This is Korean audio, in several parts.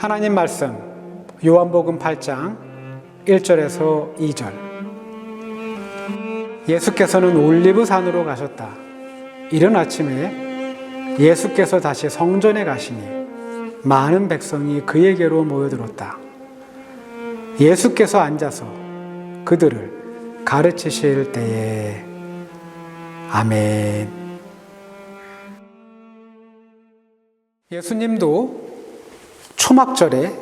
하나님 말씀 요한복음 8장 1절에서 2절. 예수께서는 올리브산으로 가셨다. 이른 아침에 예수께서 다시 성전에 가시니 많은 백성이 그에게로 모여들었다. 예수께서 앉아서 그들을 가르치실 때에 아멘. 예수님도 초막절에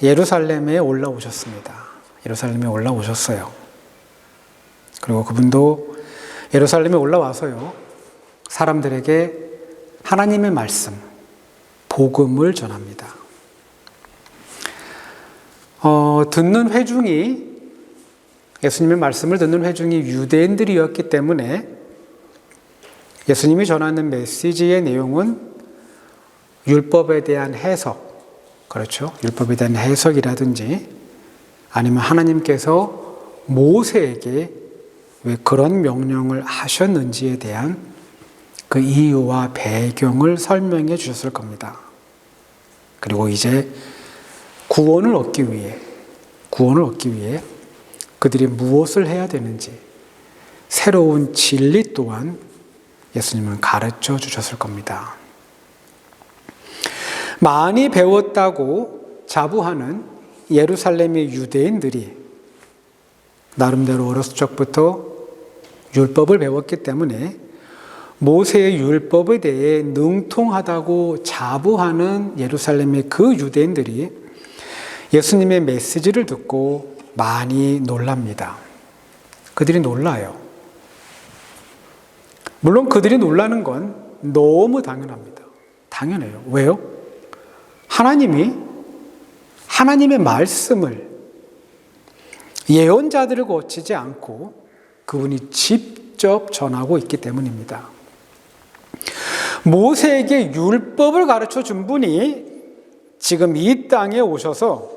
예루살렘에 올라오셨습니다. 예루살렘에 올라오셨어요. 그리고 그분도 예루살렘에 올라와서요, 사람들에게 하나님의 말씀, 복음을 전합니다. 듣는 회중이, 예수님의 말씀을 듣는 회중이 유대인들이었기 때문에 예수님이 전하는 메시지의 내용은 율법에 대한 해석, 그렇죠? 율법에 대한 해석이라든지 아니면 하나님께서 모세에게 왜 그런 명령을 하셨는지에 대한 그 이유와 배경을 설명해 주셨을 겁니다. 그리고 이제 구원을 얻기 위해 그들이 무엇을 해야 되는지 새로운 진리 또한 예수님은 가르쳐 주셨을 겁니다. 많이 배웠다고 자부하는 예루살렘의 유대인들이 나름대로 어렸을 적부터 율법을 배웠기 때문에 모세의 율법에 대해 능통하다고 자부하는 예루살렘의 그 유대인들이 예수님의 메시지를 듣고 많이 놀랍니다. 그들이 놀라요. 물론 그들이 놀라는 건 너무 당연합니다. 당연해요. 왜요? 하나님이 하나님의 말씀을 예언자들을 거치지 않고 그분이 직접 전하고 있기 때문입니다. 모세에게 율법을 가르쳐 준 분이 지금 이 땅에 오셔서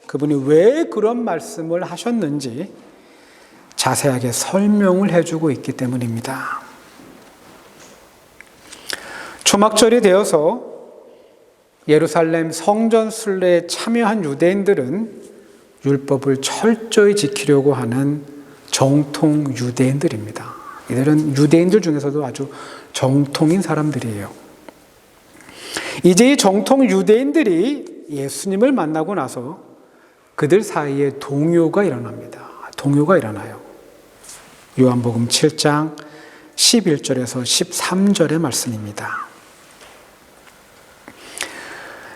그분이 왜 그런 말씀을 하셨는지 자세하게 설명을 해주고 있기 때문입니다. 초막절이 되어서 예루살렘 성전 순례에 참여한 유대인들은 율법을 철저히 지키려고 하는 정통 유대인들입니다. 이들은 유대인들 중에서도 아주 정통인 사람들이에요. 이제 이 정통 유대인들이 예수님을 만나고 나서 그들 사이에 동요가 일어납니다. 동요가 일어나요. 요한복음 7장 11절에서 13절의 말씀입니다.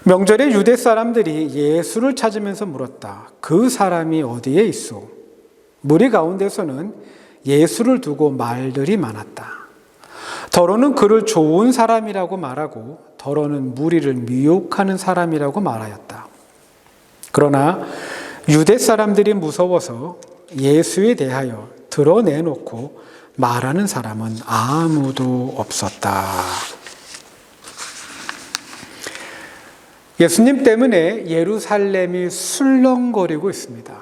명절에 유대 사람들이 예수를 찾으면서 물었다. 그 사람이 어디에 있소? 무리 가운데서는 예수를 두고 말들이 많았다. 더러는 그를 좋은 사람이라고 말하고 더러는 무리를 미혹하는 사람이라고 말하였다. 그러나 유대 사람들이 무서워서 예수에 대하여 드러내놓고 말하는 사람은 아무도 없었다. 예수님 때문에 예루살렘이 술렁거리고 있습니다.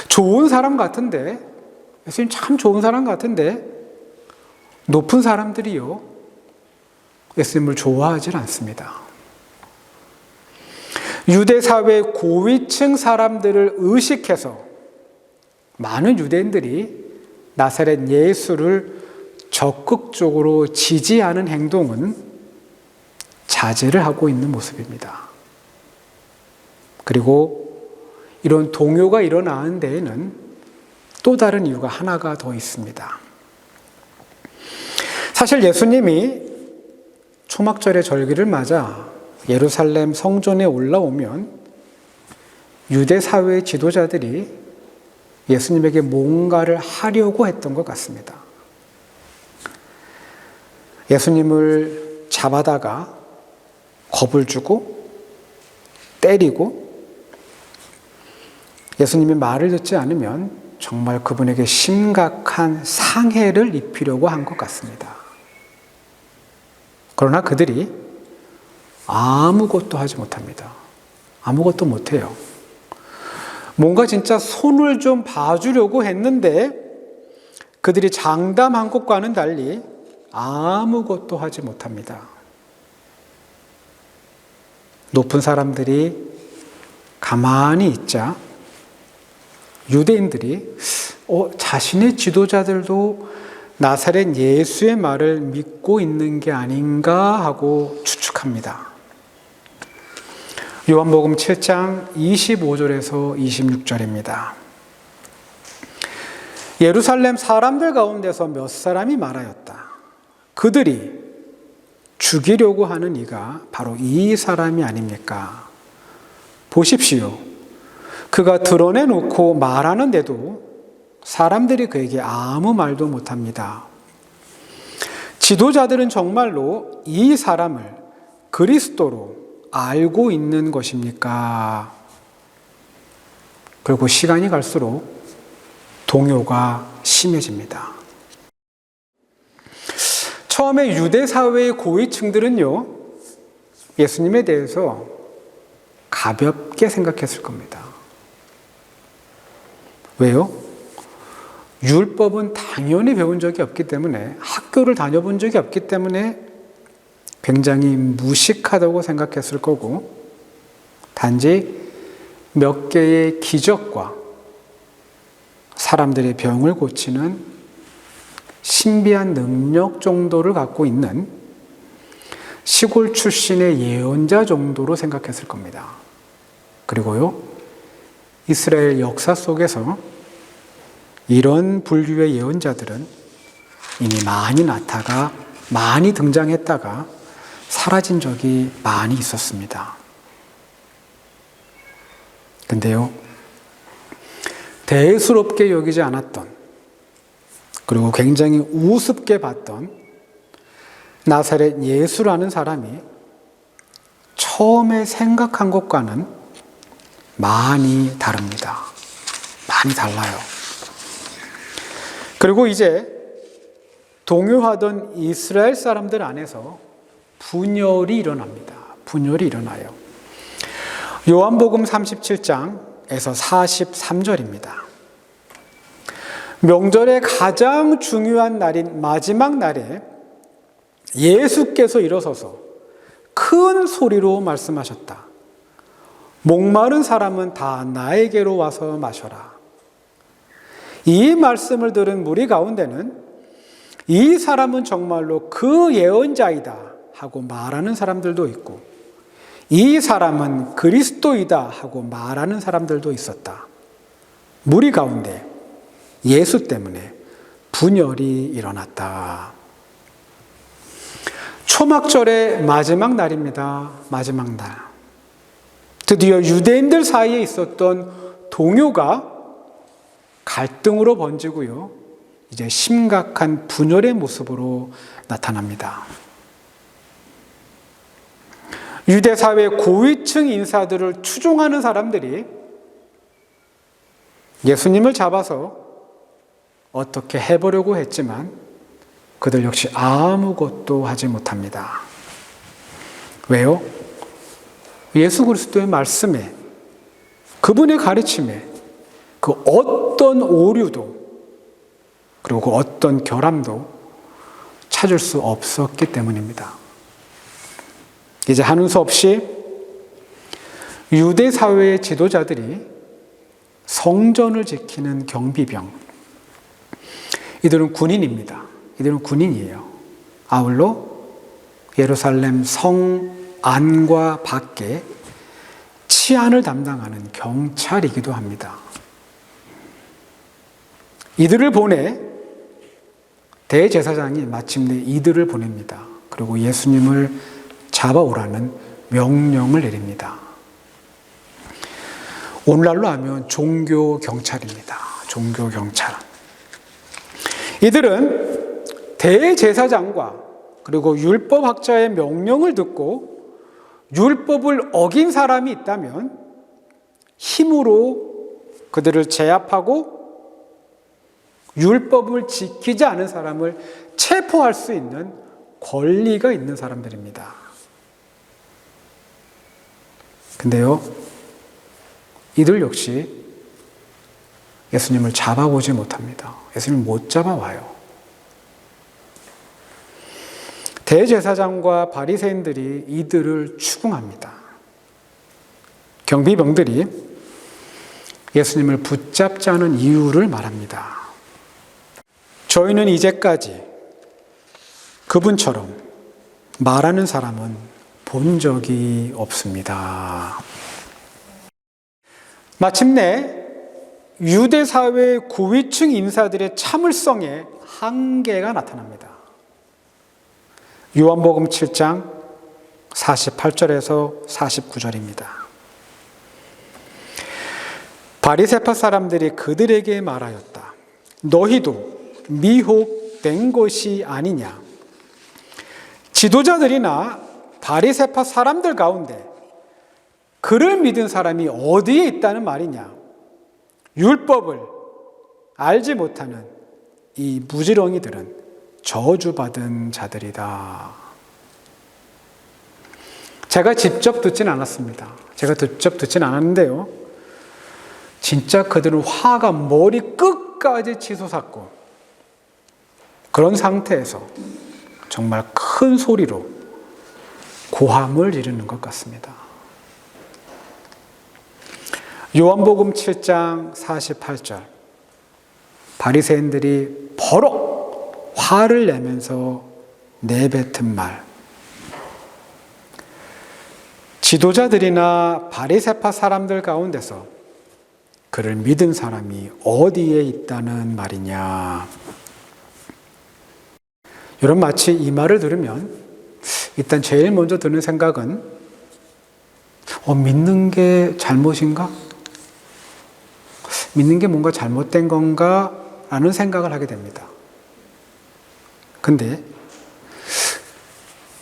좋은 사람 같은데, 예수님 참 좋은 사람 같은데 높은 사람들이요, 예수님을 좋아하지 않습니다. 유대 사회 고위층 사람들을 의식해서 많은 유대인들이 나사렛 예수를 적극적으로 지지하는 행동은 자제를 하고 있는 모습입니다. 그리고 이런 동요가 일어나는 데에는 또 다른 이유가 하나가 더 있습니다. 사실 예수님이 초막절의 절기를 맞아 예루살렘 성전에 올라오면 유대 사회의 지도자들이 예수님에게 뭔가를 하려고 했던 것 같습니다. 예수님을 잡아다가 겁을 주고 때리고 예수님이 말을 듣지 않으면 정말 그분에게 심각한 상해를 입히려고 한 것 같습니다. 그러나 그들이 아무것도 하지 못합니다. 아무것도 못해요. 뭔가 진짜 손을 좀 봐주려고 했는데 그들이 장담한 것과는 달리 아무것도 하지 못합니다. 높은 사람들이 가만히 있자 유대인들이 자신의 지도자들도 나사렛 예수의 말을 믿고 있는 게 아닌가 하고 추측합니다. 요한복음 7장 25절에서 26절입니다. 예루살렘 사람들 가운데서 몇 사람이 말하였다. 그들이 죽이려고 하는 이가 바로 이 사람이 아닙니까? 보십시오. 그가 드러내놓고 말하는데도 사람들이 그에게 아무 말도 못합니다. 지도자들은 정말로 이 사람을 그리스도로 알고 있는 것입니까? 그리고 시간이 갈수록 동요가 심해집니다. 처음에 유대 사회의 고위층들은요, 예수님에 대해서 가볍게 생각했을 겁니다. 왜요? 율법은 당연히 배운 적이 없기 때문에, 학교를 다녀본 적이 없기 때문에 굉장히 무식하다고 생각했을 거고, 단지 몇 개의 기적과 사람들의 병을 고치는 신비한 능력 정도를 갖고 있는 시골 출신의 예언자 정도로 생각했을 겁니다. 그리고요, 이스라엘 역사 속에서 이런 분류의 예언자들은 이미 많이 나타가 많이 등장했다가 사라진 적이 많이 있었습니다. 근데요, 대수롭게 여기지 않았던, 그리고 굉장히 우습게 봤던 나사렛 예수라는 사람이 처음에 생각한 것과는 많이 다릅니다. 많이 달라요. 그리고 이제 동요하던 이스라엘 사람들 안에서 분열이 일어납니다. 분열이 일어나요. 요한복음 37장에서 43절입니다. 명절의 가장 중요한 날인 마지막 날에 예수께서 일어서서 큰 소리로 말씀하셨다. 목마른 사람은 다 나에게로 와서 마셔라. 이 말씀을 들은 무리 가운데는 이 사람은 정말로 그 예언자이다 하고 말하는 사람들도 있고, 이 사람은 그리스도이다 하고 말하는 사람들도 있었다. 무리 가운데 예수 때문에 분열이 일어났다. 초막절의 마지막 날입니다. 마지막 날. 드디어 유대인들 사이에 있었던 동요가 갈등으로 번지고요, 이제 심각한 분열의 모습으로 나타납니다. 유대 사회 고위층 인사들을 추종하는 사람들이 예수님을 잡아서 어떻게 해보려고 했지만 그들 역시 아무것도 하지 못합니다. 왜요? 예수 그리스도의 말씀에, 그분의 가르침에 그 어떤 오류도, 그리고 그 어떤 결함도 찾을 수 없었기 때문입니다. 이제 하는 수 없이 유대 사회의 지도자들이 성전을 지키는 경비병, 이들은 군인입니다. 이들은 군인이에요. 아울러 예루살렘 성 안과 밖에 치안을 담당하는 경찰이기도 합니다. 이들을 보내 대제사장이 마침내 이들을 보냅니다. 그리고 예수님을 잡아오라는 명령을 내립니다. 오늘날로 하면 종교 경찰입니다. 종교 경찰. 이들은 대제사장과 그리고 율법학자의 명령을 듣고 율법을 어긴 사람이 있다면 힘으로 그들을 제압하고 율법을 지키지 않은 사람을 체포할 수 있는 권리가 있는 사람들입니다. 근데요, 이들 역시 예수님을 잡아오지 못합니다. 예수님을 못 잡아와요. 대제사장과 바리새인들이 이들을 추궁합니다. 경비병들이 예수님을 붙잡지 않은 이유를 말합니다. 저희는 이제까지 그분처럼 말하는 사람은 본 적이 없습니다. 마침내 유대 사회의 고위층 인사들의 참을성에 한계가 나타납니다. 요한복음 7장 48절에서 49절입니다. 바리새파 사람들이 그들에게 말하였다. 너희도 미혹된 것이 아니냐? 지도자들이나 바리새파 사람들 가운데 그를 믿은 사람이 어디에 있다는 말이냐? 율법을 알지 못하는 이 무지렁이들은 저주받은 자들이다. 제가 직접 듣진 않았습니다. 제가 직접 듣진 않았는데요. 진짜 그들은 화가 머리 끝까지 치솟았고 그런 상태에서 정말 큰 소리로 고함을 지르는 것 같습니다. 요한복음 7장 48절 바리새인들이 버럭 화를 내면서 내뱉은 말. 지도자들이나 바리새파 사람들 가운데서 그를 믿은 사람이 어디에 있다는 말이냐. 여러분, 마치 이 말을 들으면 일단 제일 먼저 드는 생각은 믿는 게 잘못인가? 믿는 게 뭔가 잘못된 건가? 라는 생각을 하게 됩니다. 근데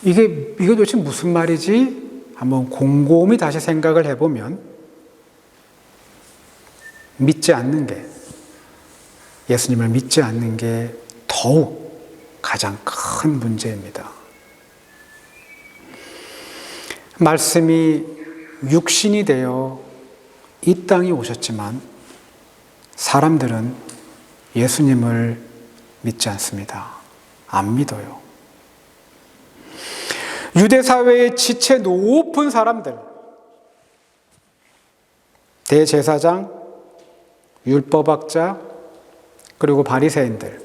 이게 도대체 무슨 말이지? 한번 곰곰이 다시 생각을 해보면 믿지 않는 게, 예수님을 믿지 않는 게 더욱 가장 큰 문제입니다. 말씀이 육신이 되어 이 땅에 오셨지만 사람들은 예수님을 믿지 않습니다. 안 믿어요. 유대 사회의 지체 높은 사람들, 대제사장, 율법학자, 그리고 바리새인들,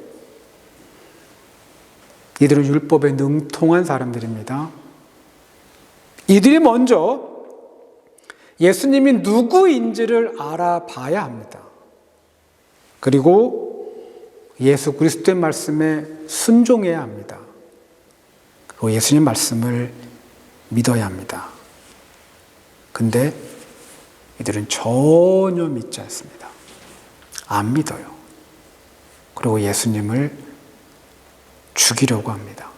이들은 율법에 능통한 사람들입니다. 이들이 먼저 예수님이 누구인지를 알아봐야 합니다. 그리고 예수 그리스도의 말씀에 순종해야 합니다. 그리고 예수님 말씀을 믿어야 합니다. 근데 이들은 전혀 믿지 않습니다. 안 믿어요. 그리고 예수님을 죽이려고 합니다.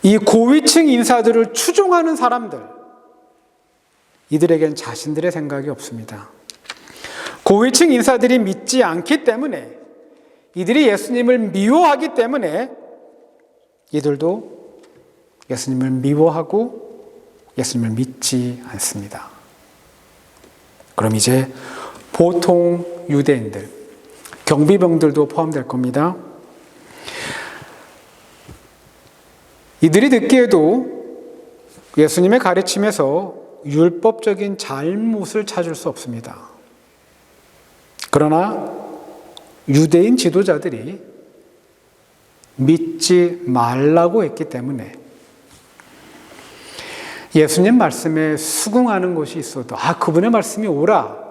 이 고위층 인사들을 추종하는 사람들, 이들에겐 자신들의 생각이 없습니다. 고위층 인사들이 믿지 않기 때문에, 이들이 예수님을 미워하기 때문에 이들도 예수님을 미워하고 예수님을 믿지 않습니다. 그럼 이제 보통 유대인들, 경비병들도 포함될 겁니다. 이들이 듣기에도 예수님의 가르침에서 율법적인 잘못을 찾을 수 없습니다. 그러나 유대인 지도자들이 믿지 말라고 했기 때문에 예수님 말씀에 수긍하는 것이 있어도, 그분의 말씀이 옳아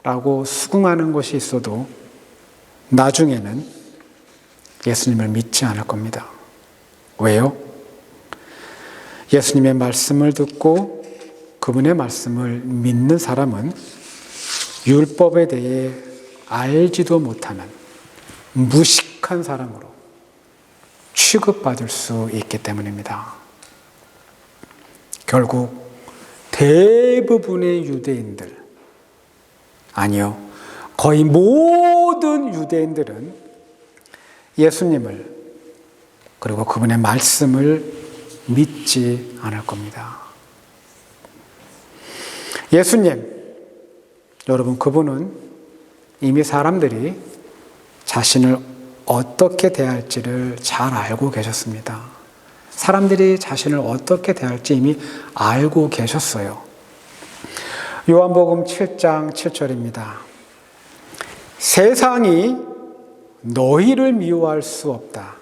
라고 수긍하는 것이 있어도 나중에는 예수님을 믿지 않을 겁니다. 왜요? 예수님의 말씀을 듣고 그분의 말씀을 믿는 사람은 율법에 대해 알지도 못하는 무식한 사람으로 취급받을 수 있기 때문입니다. 결국 대부분의 유대인들, 아니요, 거의 모든 유대인들은 예수님을, 그리고 그분의 말씀을 믿지 않을 겁니다. 예수님, 여러분, 그분은 이미 사람들이 자신을 어떻게 대할지를 잘 알고 계셨습니다. 사람들이 자신을 어떻게 대할지 이미 알고 계셨어요. 요한복음 7장 7절입니다. 세상이 너희를 미워할 수 없다.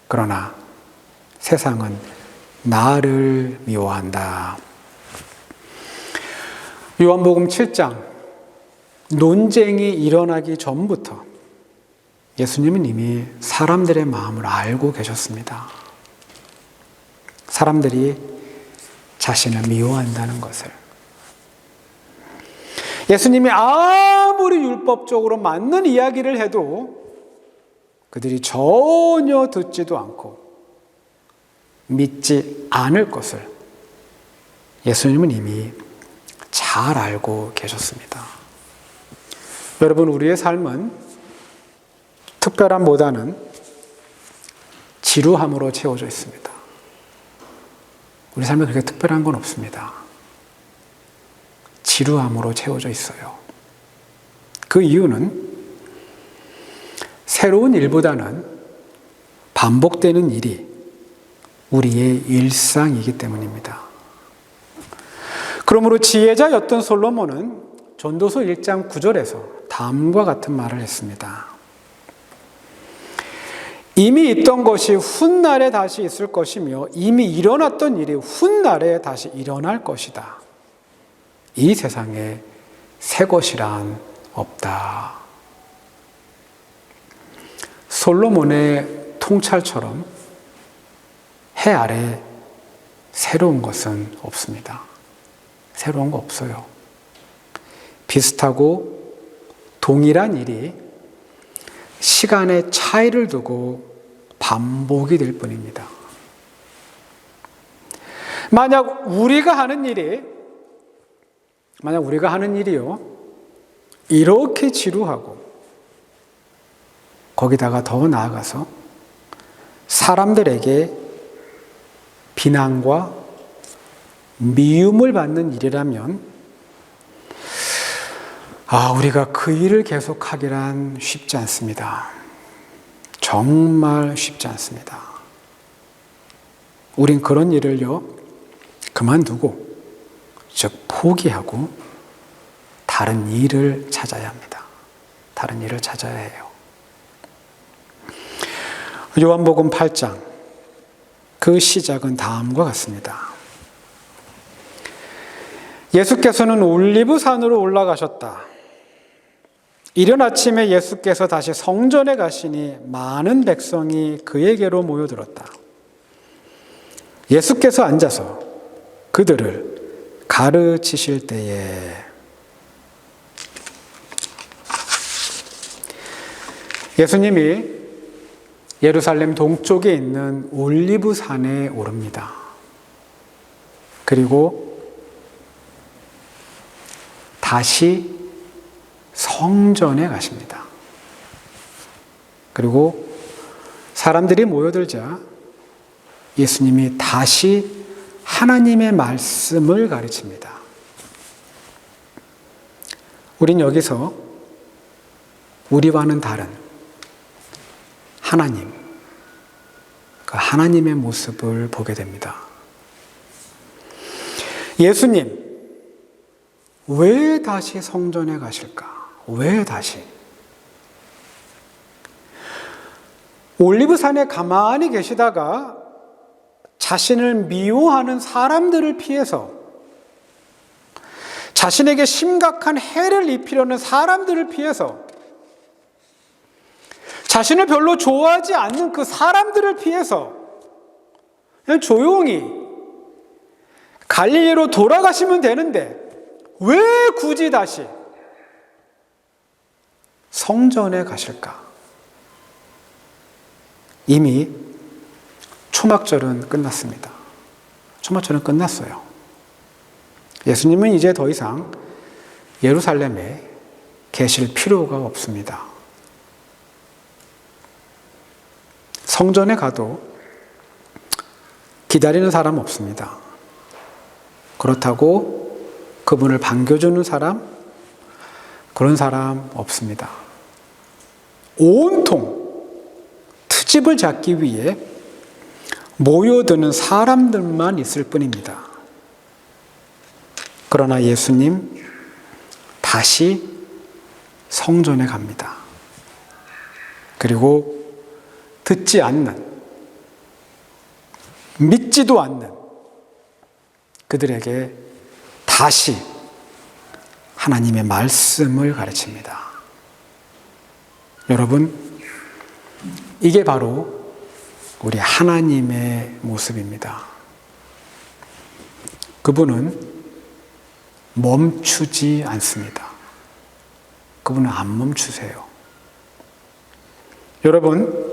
그러나 세상은 나를 미워한다. 요한복음 7장 논쟁이 일어나기 전부터 예수님은 이미 사람들의 마음을 알고 계셨습니다. 사람들이 자신을 미워한다는 것을. 예수님이 아무리 율법적으로 맞는 이야기를 해도 그들이 전혀 듣지도 않고 믿지 않을 것을 예수님은 이미 잘 알고 계셨습니다. 여러분, 우리의 삶은 특별함보다는 지루함으로 채워져 있습니다. 우리 삶에 그렇게 특별한 건 없습니다. 지루함으로 채워져 있어요. 그 이유는 새로운 일보다는 반복되는 일이 우리의 일상이기 때문입니다. 그러므로 지혜자였던 솔로몬은 전도서 1장 9절에서 다음과 같은 말을 했습니다. 이미 있던 것이 훗날에 다시 있을 것이며 이미 일어났던 일이 훗날에 다시 일어날 것이다. 이 세상에 새 것이란 없다. 솔로몬의 통찰처럼 해 아래 새로운 것은 없습니다. 새로운 거 없어요. 비슷하고 동일한 일이 시간의 차이를 두고 반복이 될 뿐입니다. 만약 우리가 하는 일이요, 이렇게 지루하고 거기다가 더 나아가서 사람들에게 비난과 미움을 받는 일이라면 우리가 그 일을 계속하기란 쉽지 않습니다. 정말 쉽지 않습니다. 우린 그런 일을요, 그만두고, 즉 포기하고 다른 일을 찾아야 합니다. 다른 일을 찾아야 해요. 요한복음 8장, 그 시작은 다음과 같습니다. 예수께서는 올리브산으로 올라가셨다. 이른 아침에 예수께서 다시 성전에 가시니 많은 백성이 그에게로 모여들었다. 예수께서 앉아서 그들을 가르치실 때에 예수님이 예루살렘 동쪽에 있는 올리브산에 오릅니다. 그리고 다시 성전에 가십니다. 그리고 사람들이 모여들자 예수님이 다시 하나님의 말씀을 가르칩니다. 우린 여기서 우리와는 다른 하나님, 그 하나님의 모습을 보게 됩니다. 예수님, 왜 다시 성전에 가실까? 왜 다시? 올리브산에 가만히 계시다가 자신을 미워하는 사람들을 피해서, 자신에게 심각한 해를 입히려는 사람들을 피해서, 자신을 별로 좋아하지 않는 그 사람들을 피해서 그냥 조용히 갈릴리로 돌아가시면 되는데 왜 굳이 다시 성전에 가실까? 이미 초막절은 끝났습니다. 초막절은 끝났어요. 예수님은 이제 더 이상 예루살렘에 계실 필요가 없습니다. 성전에 가도 기다리는 사람 없습니다. 그렇다고 그분을 반겨주는 사람, 그런 사람 없습니다. 온통 트집을 잡기 위해 모여드는 사람들만 있을 뿐입니다. 그러나 예수님 다시 성전에 갑니다. 그리고 듣지 않는, 믿지도 않는 그들에게 다시 하나님의 말씀을 가르칩니다. 여러분, 이게 바로 우리 하나님의 모습입니다. 그분은 멈추지 않습니다. 그분은 안 멈추세요. 여러분,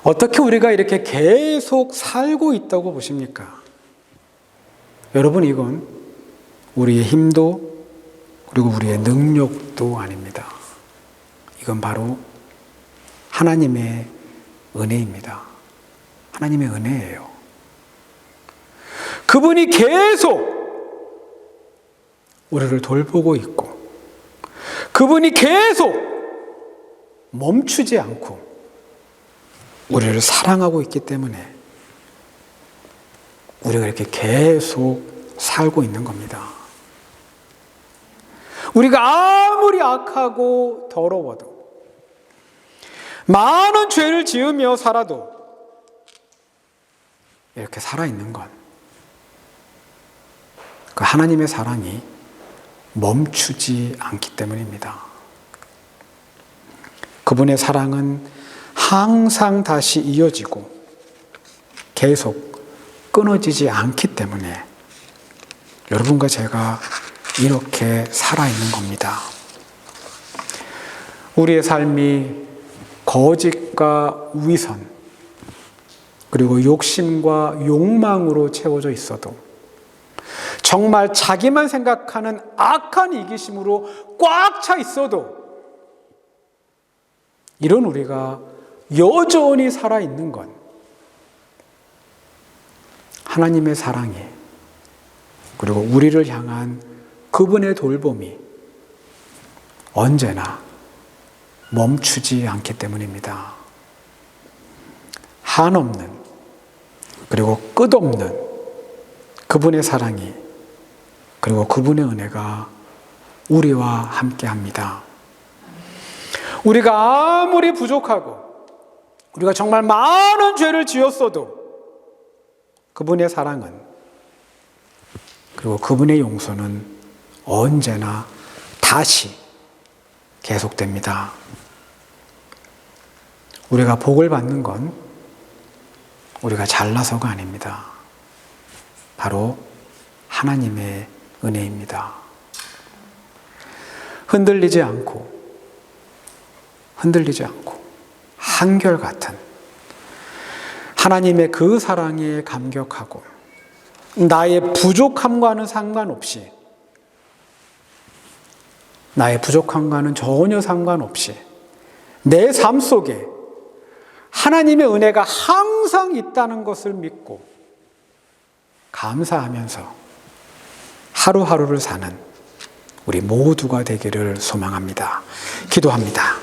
어떻게 우리가 이렇게 계속 살고 있다고 보십니까? 여러분, 이건 우리의 힘도 그리고 우리의 능력도 아닙니다. 이건 바로 하나님의 은혜입니다. 하나님의 은혜예요. 그분이 계속 우리를 돌보고 있고, 그분이 계속 멈추지 않고 우리를 사랑하고 있기 때문에 우리가 이렇게 계속 살고 있는 겁니다. 우리가 아무리 악하고 더러워도, 많은 죄를 지으며 살아도 이렇게 살아있는 건 그 하나님의 사랑이 멈추지 않기 때문입니다. 그분의 사랑은 항상 다시 이어지고 계속 끊어지지 않기 때문에 여러분과 제가 이렇게 살아있는 겁니다. 우리의 삶이 거짓과 위선, 그리고 욕심과 욕망으로 채워져 있어도, 정말 자기만 생각하는 악한 이기심으로 꽉 차 있어도, 이런 우리가 여전히 살아있는 건 하나님의 사랑이, 그리고 우리를 향한 그분의 돌봄이 언제나 멈추지 않기 때문입니다. 한없는, 그리고 끝없는 그분의 사랑이, 그리고 그분의 은혜가 우리와 함께 합니다. 우리가 아무리 부족하고 우리가 정말 많은 죄를 지었어도 그분의 사랑은, 그리고 그분의 용서는 언제나 다시 계속됩니다. 우리가 복을 받는 건 우리가 잘나서가 아닙니다. 바로 하나님의 은혜입니다. 흔들리지 않고 한결같은 하나님의 그 사랑에 감격하고, 나의 부족함과는 상관없이, 나의 부족함과는 전혀 상관없이 내 삶 속에 하나님의 은혜가 항상 있다는 것을 믿고 감사하면서 하루하루를 사는 우리 모두가 되기를 소망합니다. 기도합니다.